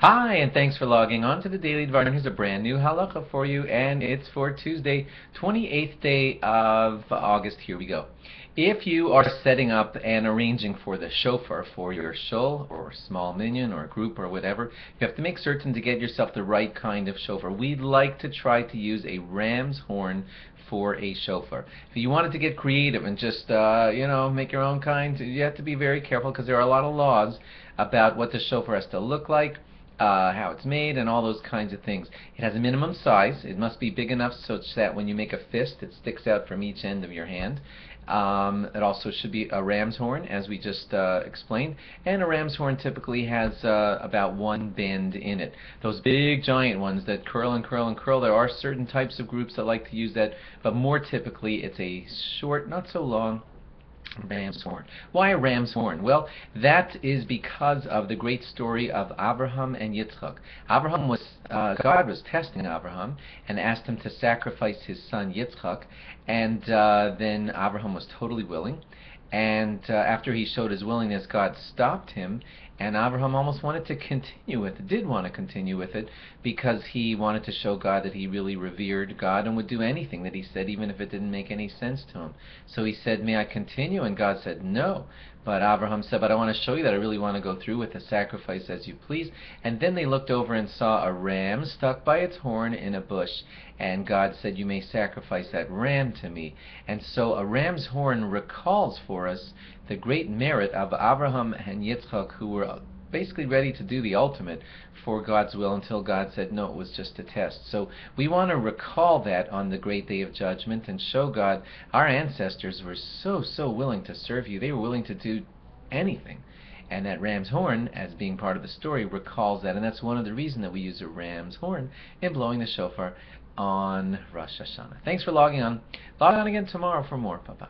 Hi, and thanks for logging on to the Daily Dvar. Here's a brand new halacha for you, and it's for Tuesday, 28th day of August. Here we go. If you are setting up and arranging for the shofar for your shul or small minyan or group or whatever, you have to make certain to get yourself the right kind of shofar. We'd like to try to use a ram's horn for a shofar. If you wanted to get creative and just make your own kind, you have to be very careful because there are a lot of laws about what the shofar has to look like, how it's made, and all those kinds of things. It has a minimum size. It must be big enough such that when you make a fist, it sticks out from each end of your hand. It also should be a ram's horn, as we just explained, and a ram's horn typically has about one bend in it. Those big giant ones that curl and curl and curl, there are certain types of groups that like to use that, but more typically it's a short, not so long, ram's horn. Why a ram's horn? Well, that is because of the great story of Abraham and Yitzchak. God was testing Abraham and asked him to sacrifice his son Yitzchak, and then Abraham was totally willing. And after he showed his willingness, God stopped him, and Abraham almost wanted to continue with it, did want to continue with it, because he wanted to show God that he really revered God and would do anything that he said, even if it didn't make any sense to him. So he said, "May I continue?" And God said, "No." But Abraham said, "But I want to show you that I really want to go through with the sacrifice as you please." And then they looked over and saw a ram stuck by its horn in a bush. And God said, "You may sacrifice that ram to me." And so a ram's horn recalls for us the great merit of Abraham and Yitzchak, who were basically ready to do the ultimate for God's will until God said no, it was just a test. So we want to recall that on the great day of judgment and show God our ancestors were so willing to serve you. They were willing to do anything. And that ram's horn, as being part of the story, recalls that. And that's one of the reasons that we use a ram's horn in blowing the shofar on Rosh Hashanah. Thanks for logging on. Log on again tomorrow for more. Bye-bye.